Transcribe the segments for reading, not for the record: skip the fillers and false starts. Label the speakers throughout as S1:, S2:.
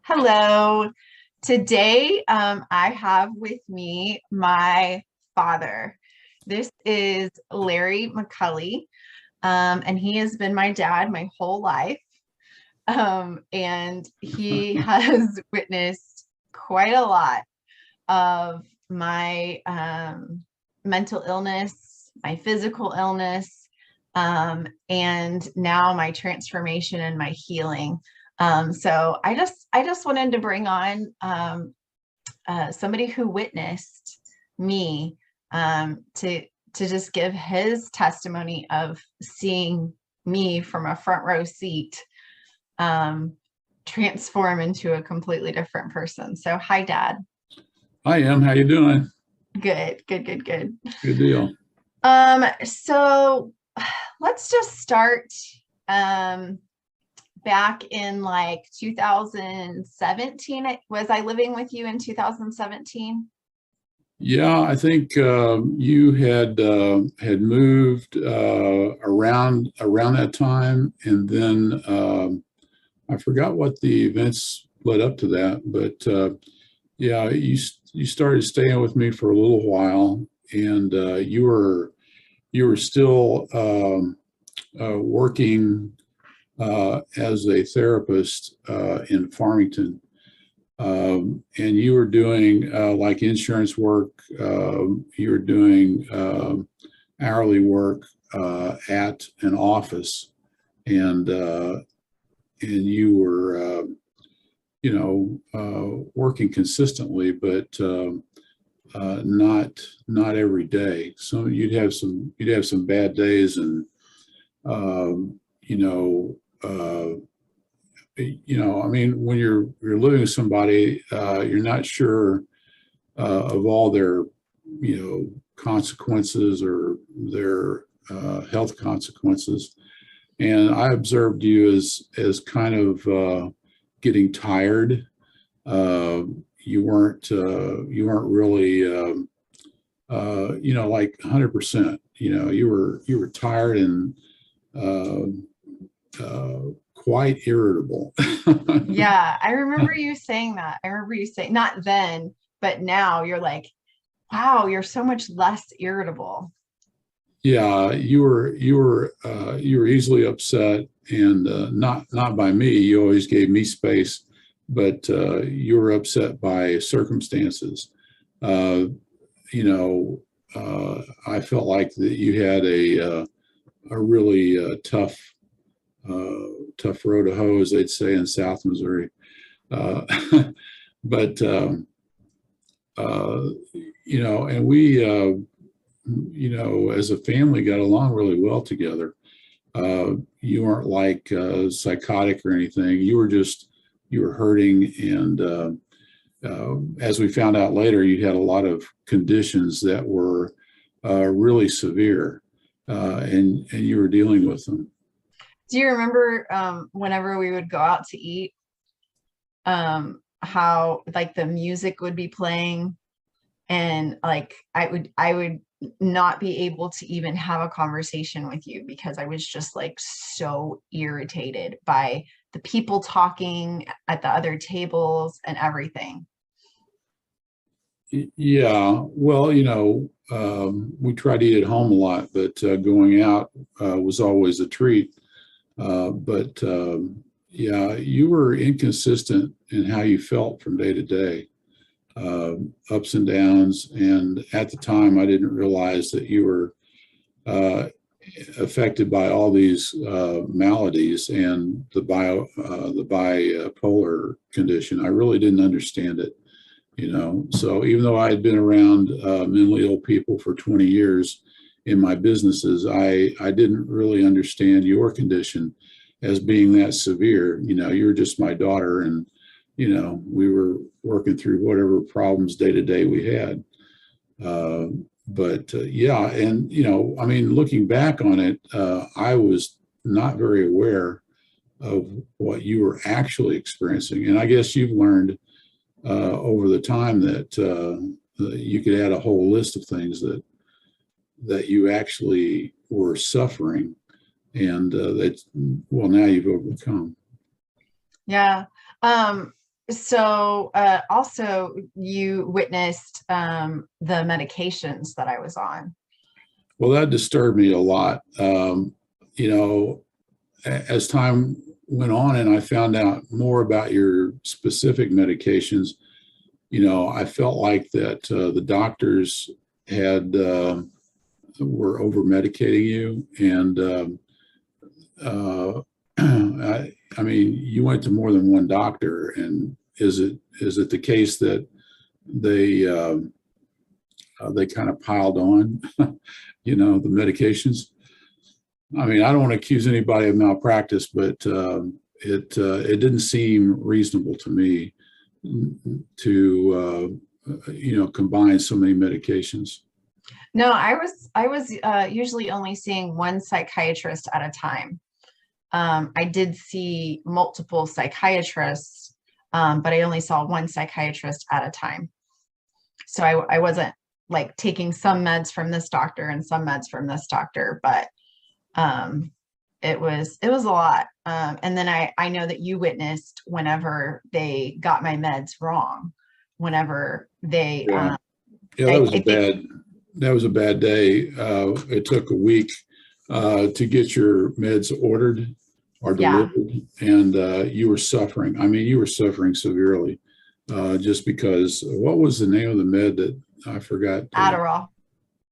S1: Hello. Today, I have with me my father. This is Larry McCully, and he has been my dad my whole life. And he has witnessed quite a lot of my mental illness, my physical illness, and now my transformation and my healing. So I just wanted to bring on somebody who witnessed me to just give his testimony of seeing me from a front row seat transform into a completely different person. So hi, Dad.
S2: Hi, Em. How you doing?
S1: Good, good, good, good.
S2: Good deal.
S1: So let's just start back in like 2017. Was I living with you in 2017?
S2: Yeah, I think you had moved around that time, and then I forgot what the events led up to that. But yeah, you started staying with me for a little while, and you were still working as a therapist in Farmington. And you were doing like insurance work, you were doing hourly work at an office, and you were, working consistently, but not every day. So you'd have some bad days, and you know. I mean, when you're living with somebody, you're not sure of all their, consequences or their health consequences. And I observed you as kind of getting tired. You weren't really, like 100%. You were tired and uh, quite irritable.
S1: Yeah, I remember you saying that. I remember you saying not then, but now you're like, wow, you're so much less irritable.
S2: Yeah, you were easily upset, and not by me. You always gave me space, but you were upset by circumstances. Uh, I felt like that you had a really tough row to hoe, as they'd say in South Missouri. Uh, but uh, and we, as a family, got along really well together. You weren't like psychotic or anything. You were hurting, and as we found out later, you had a lot of conditions that were really severe, and you were dealing with them.
S1: Do you remember whenever we would go out to eat, how like the music would be playing and like I would not be able to even have a conversation with you because I was just like so irritated by the people talking at the other tables and everything.
S2: Yeah, well, we try to eat at home a lot, but going out was always a treat. But yeah, you were inconsistent in how you felt from day to day, ups and downs. And at the time, I didn't realize that you were uh, affected by all these maladies and the bipolar condition. I really didn't understand it. So even though I had been around mentally ill people for 20 years in my businesses, I didn't really understand your condition as being that severe. You were just my daughter, and we were working through whatever problems day to day we had. uh, but yeah, and I mean, looking back on it, I was not very aware of what you were actually experiencing, and I guess you've learned over the time that you could add a whole list of things that you actually were suffering, and that, well, now you've overcome.
S1: Yeah. Um, So also you witnessed the medications that I was on.
S2: Well, that disturbed me a lot. You know, as time went on and I found out more about your specific medications, you know, I felt like that the doctors had were over medicating you, and I mean, you went to more than one doctor, and is it the case that they kind of piled on, you know, the medications? I mean, I don't want to accuse anybody of malpractice, but it didn't seem reasonable to me to you know, combine so many medications.
S1: No, I was usually only seeing one psychiatrist at a time. I did see multiple psychiatrists, but I only saw one psychiatrist at a time. So I wasn't like taking some meds from this doctor and some meds from this doctor, but it was a lot. And then I know that you witnessed whenever they got my meds wrong, whenever they
S2: Yeah, yeah,
S1: I think
S2: that was a bad day. It took a week to get your meds ordered or
S1: yeah,
S2: delivered, and you were suffering. I mean, you were suffering severely just because. What was the name of the med that I forgot?
S1: Adderall.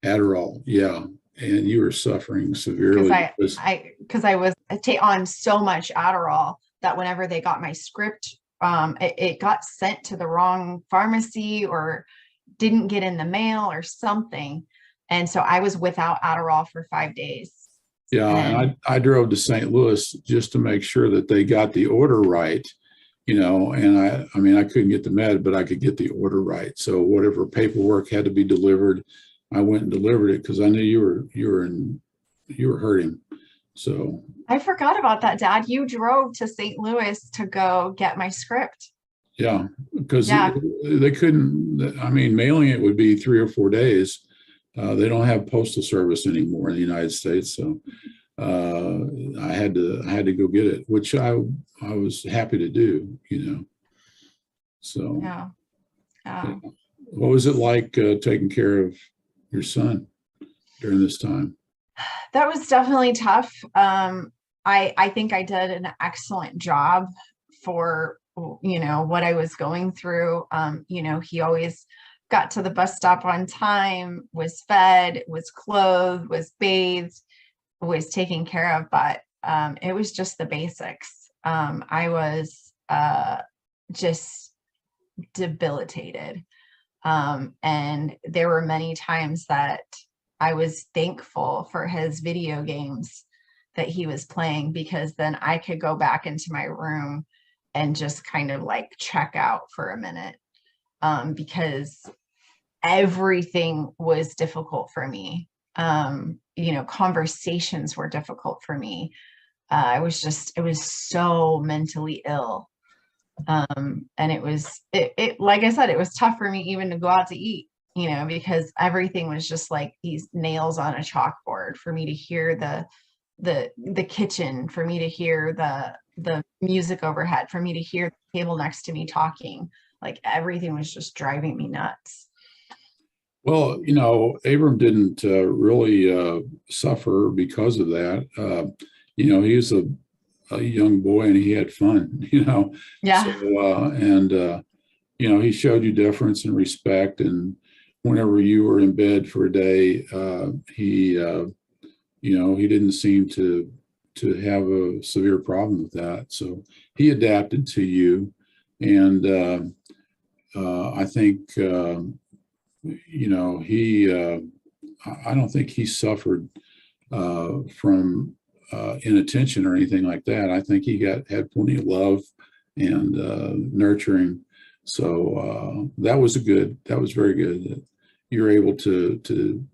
S2: Adderall. Yeah, and you were suffering
S1: Because
S2: severely because.
S1: I was on so much Adderall that whenever they got my script, it got sent to the wrong pharmacy or didn't get in the mail or something. And so I was without Adderall for 5 days.
S2: Yeah, and
S1: And
S2: I drove to St. Louis just to make sure that they got the order right, you know, and I mean, I couldn't get the med, but I could get the order right. So whatever paperwork had to be delivered, I went and delivered it because I knew you were hurting. So
S1: I forgot about that, Dad. You drove to St. Louis to go get my script.
S2: yeah, because
S1: Yeah.
S2: they couldn't, I mean, mailing it would be 3 or 4 days. They don't have postal service anymore in the United States. So I had to go get it, which I was happy to do, you know. So
S1: Yeah.
S2: yeah.
S1: Yeah.
S2: What was it like taking care of your son during this time?
S1: That was definitely tough. I think I did an excellent job for, what I was going through. He always got to the bus stop on time, was fed, was clothed, was bathed, was taken care of, but it was just the basics. I was just debilitated. And there were many times that I was thankful for his video games that he was playing, because then I could go back into my room and just kind of like check out for a minute, because everything was difficult for me. Conversations were difficult for me. It was so mentally ill. And it like I said, it was tough for me even to go out to eat, because everything was just like these nails on a chalkboard for me to hear the kitchen, for me to hear the music overhead, for me to hear the table next to me talking. Like everything was just driving me nuts.
S2: Well, you know, Abram didn't really suffer because of that. You know, he was a young boy and he had fun, you know. So,
S1: Yeah.
S2: you know, he showed you deference and respect. And whenever you were in bed for a day, you know, he didn't seem to have a severe problem with that. So he adapted to you. And I think, you know, I don't think he suffered from inattention or anything like that. I think he had plenty of love and nurturing. So that was very good that you're able to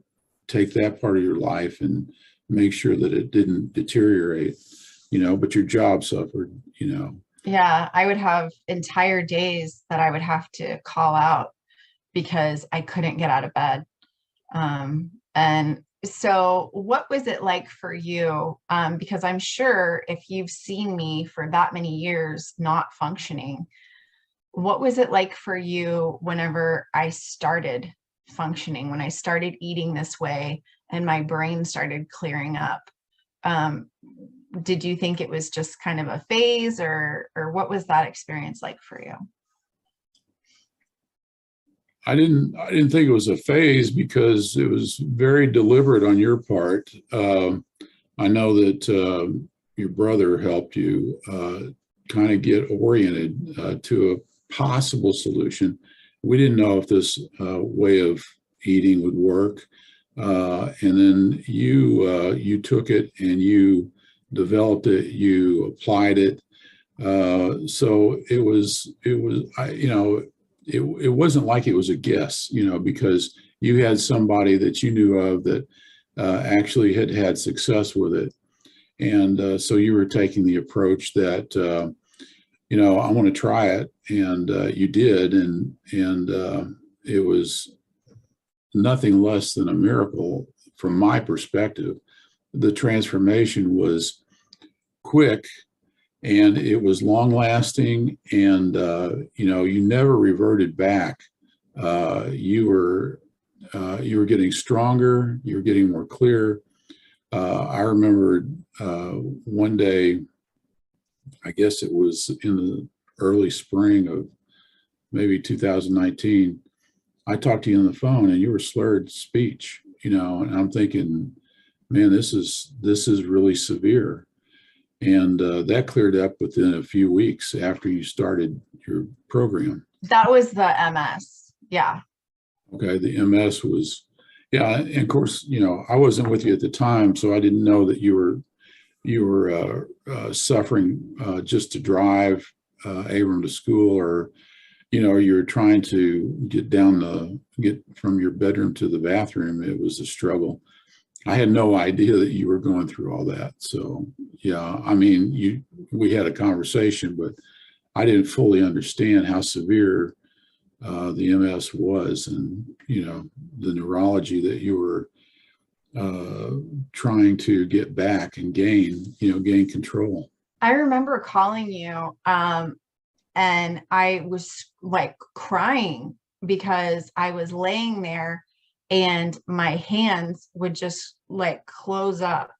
S2: take that part of your life and make sure that it didn't deteriorate, you know, but your job suffered, you know.
S1: Yeah. I would have entire days that I would have to call out because I couldn't get out of bed. And so what was it like for you? Because I'm sure if you've seen me for that many years not functioning, what was it like for you whenever I started functioning, when I started eating this way and my brain started clearing up? Um, did you think it was just kind of a phase, or what was that experience like for you?
S2: I didn't think it was a phase because it was very deliberate on your part. I know that your brother helped you kind of get oriented to a possible solution. We didn't know if this way of eating would work, and then you took it and you developed it. You applied it. So it wasn't like it was a guess, because you had somebody that you knew of that actually had had success with it. And so you were taking the approach that, I want to try it. And you did. And it was nothing less than a miracle from my perspective. The transformation was quick, and it was long lasting, and you never reverted back. You were getting stronger, you were getting more clear. I remember one day, I guess it was in the early spring of maybe 2019, I talked to you on the phone and you were slurred speech, and I'm thinking, man, this is really severe. And that cleared up within a few weeks after you started your program.
S1: That was the MS. Yeah.
S2: Okay, the MS was, yeah, and of course, I wasn't with you at the time, so I didn't know that you were suffering just to drive Abram to school, or you were trying to get from your bedroom to the bathroom. It was a struggle. I had no idea that you were going through all that. So yeah, I mean, we had a conversation, but I didn't fully understand how severe the MS was, and the neurology that you were trying to get back and gain control.
S1: I remember calling you, and I was like crying because I was laying there and my hands would just like close up,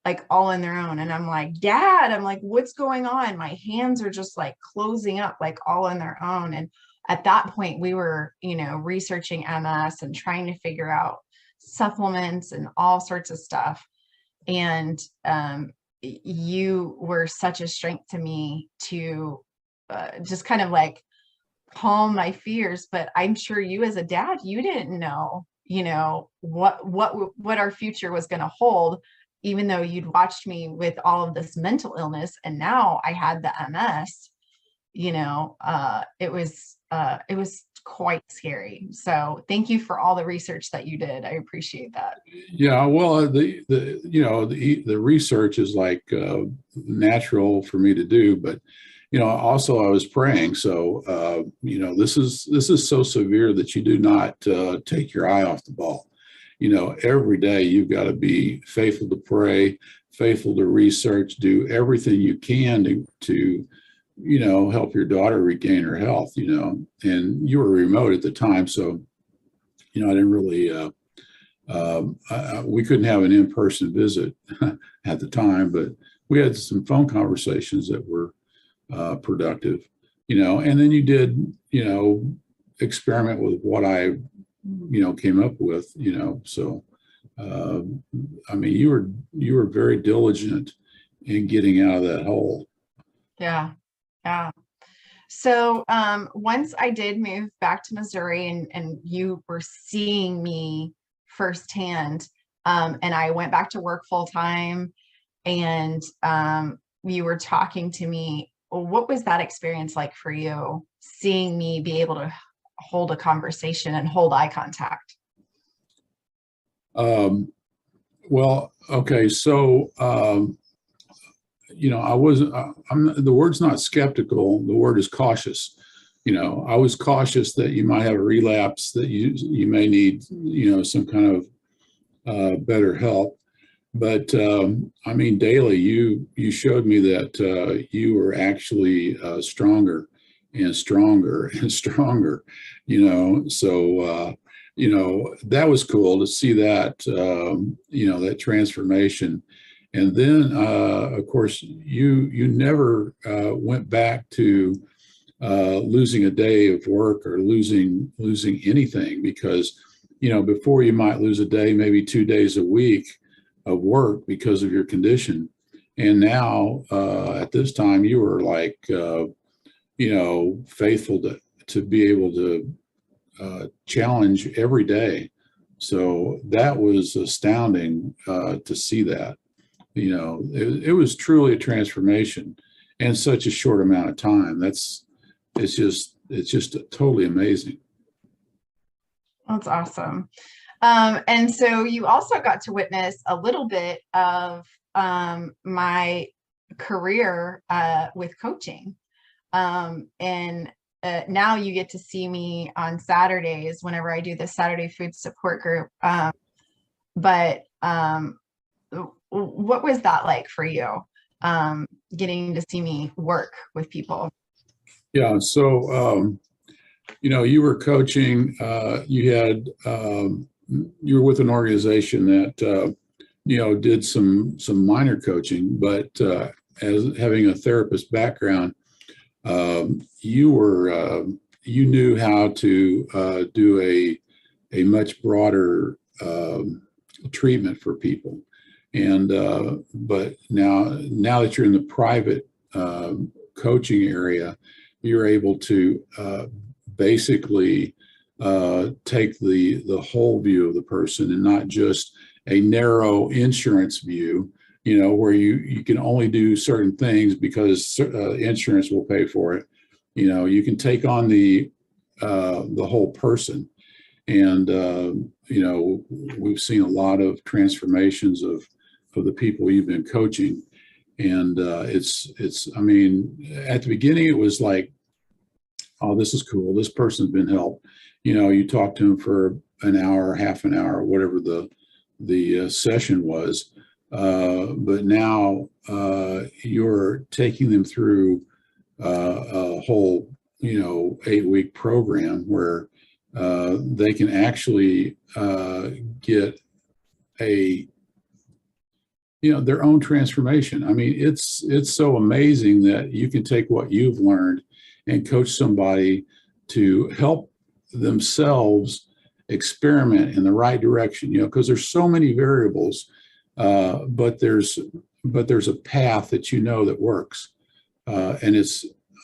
S1: like all on their own. And I'm like, Dad, I'm like, what's going on? My hands are just like closing up, like all on their own. And at that point we were, researching MS and trying to figure out supplements and all sorts of stuff. And you were such a strength to me to just kind of like calm my fears. But I'm sure you, as a dad, you didn't know, what our future was going to hold, even though you'd watched me with all of this mental illness, and now I had the MS. It was quite scary. So thank you for all the research that you did. I appreciate that.
S2: Yeah, well, the research is like natural for me to do, but also I was praying. So this is so severe that you do not take your eye off the ball. Every day you've got to be faithful to pray, faithful to research, do everything you can to help your daughter regain her health. And you were remote at the time, so I didn't really. We couldn't have an in-person visit at the time, but we had some phone conversations that were productive, and then you did, experiment with what I, came up with, so, I mean, you were very diligent in getting out of that hole.
S1: Yeah. Yeah. So once I did move back to Missouri, and you were seeing me firsthand, and I went back to work full time, and you were talking to me, what was that experience like for you, seeing me be able to hold a conversation and hold eye contact?
S2: Well, okay, so the word's not skeptical, the word is cautious. I was cautious that you might have a relapse, that you may need some kind of better help. But I mean, daily you showed me that you were actually stronger, and stronger and stronger, so that was cool to see that, that transformation. And then of course you never went back to losing a day of work or losing anything, because before you might lose a day, maybe 2 days a week of work because of your condition. And now at this time you were like faithful to be able to challenge every day. So that was astounding to see that. It was truly a transformation in such a short amount of time. It's just totally amazing.
S1: That's awesome. And so you also got to witness a little bit of my career with coaching. And now you get to see me on Saturdays whenever I do the Saturday food support group. But what was that like for you, getting to see me work with people?
S2: Yeah. So, you were coaching, you were with an organization that, did some minor coaching, but as having a therapist background, you knew how to do a much broader treatment for people. And but now that you're in the private coaching area, you're able to basically take the whole view of the person, and not just a narrow insurance view, where you can only do certain things because insurance will pay for it. You can take on the whole person. And we've seen a lot of transformations of the people you've been coaching. And I mean, at the beginning it was like, oh, this is cool, this person's been helped. You talk to them for an hour, half an hour, whatever the session was. But now you're taking them through a whole 8-week program where they can actually get their own transformation. I mean, it's so amazing that you can take what you've learned and coach somebody to help themselves experiment in the right direction, because there's so many variables, but there's a path that that works. And it's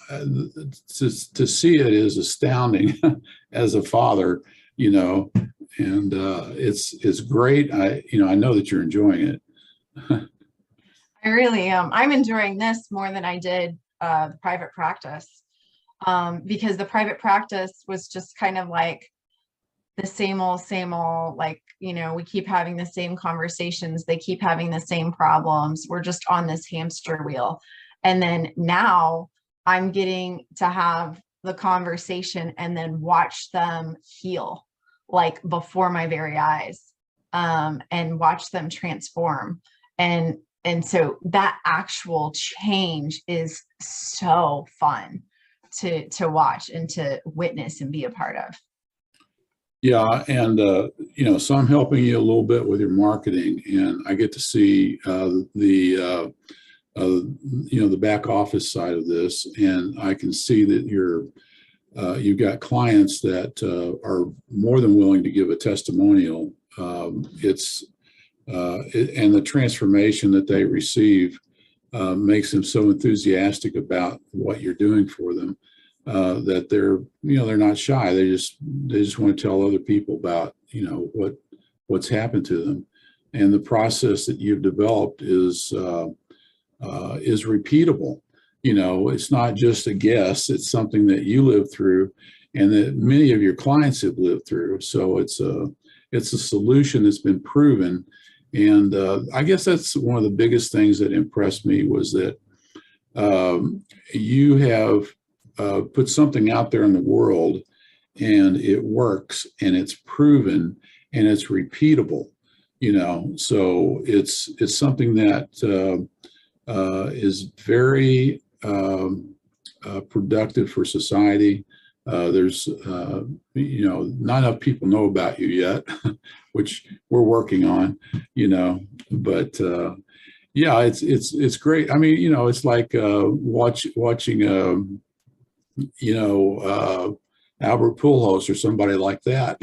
S2: to see it is astounding as a father, and it's great. I know that you're enjoying it.
S1: I really am. I'm enjoying this more than I did private practice, because the private practice was just kind of like the same old, like, we keep having the same conversations. They keep having the same problems. We're just on this hamster wheel. And then now I'm getting to have the conversation and then watch them heal, like before my very eyes, and watch them transform. And so that actual change is so fun to watch and to witness and be a part of.
S2: Yeah, and so I'm helping you a little bit with your marketing, and I get to see the back office side of this, and I can see that you've got clients that are more than willing to give a testimonial. And the transformation that they receive makes them so enthusiastic about what you're doing for them, that they're not shy. They just want to tell other people about what's happened to them. And the process that you've developed is repeatable. It's not just a guess, it's something that you lived through and that many of your clients have lived through. So it's a solution that's been proven. And I guess that's one of the biggest things that impressed me, was that you have put something out there in the world, and it works, and it's proven, and it's repeatable. So it's something that is very productive for society. There's, not enough people know about you yet, which we're working on, but yeah, it's great. I mean, it's like watching, Albert Pujols or somebody like that.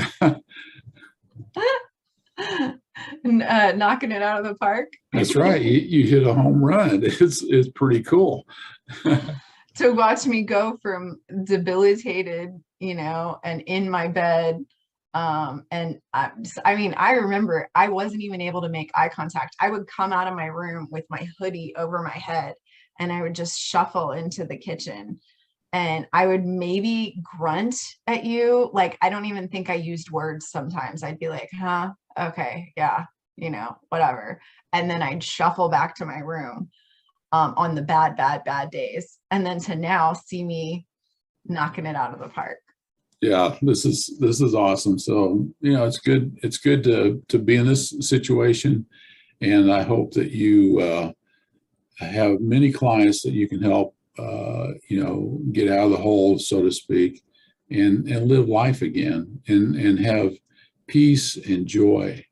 S1: Knocking it out of the park.
S2: That's right. You hit a home run. It's pretty cool.
S1: To watch me go from debilitated, and in my bed. And I remember I wasn't even able to make eye contact. I would come out of my room with my hoodie over my head and I would just shuffle into the kitchen and I would maybe grunt at you. Like, I don't even think I used words sometimes. I'd be like, huh, okay, yeah, whatever. And then I'd shuffle back to my room on the bad days. And then to now see me knocking it out of the park.
S2: Yeah, this is awesome. So, it's good to be in this situation. And I hope that you have many clients that you can help, get out of the hole, so to speak, and live life again and have peace and joy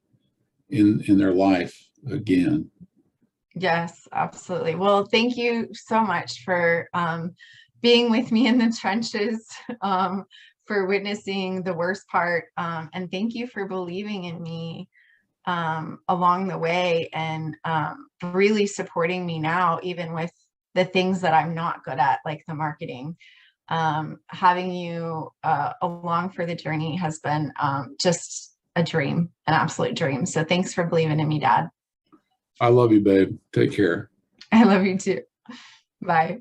S2: in their life again.
S1: Yes, absolutely. Well, thank you so much for being with me in the trenches, for witnessing the worst part. And thank you for believing in me along the way and really supporting me now, even with the things that I'm not good at, like the marketing. Having you along for the journey has been just a dream, an absolute dream. So thanks for believing in me, Dad.
S2: I love you, babe. Take care.
S1: I love you too. Bye.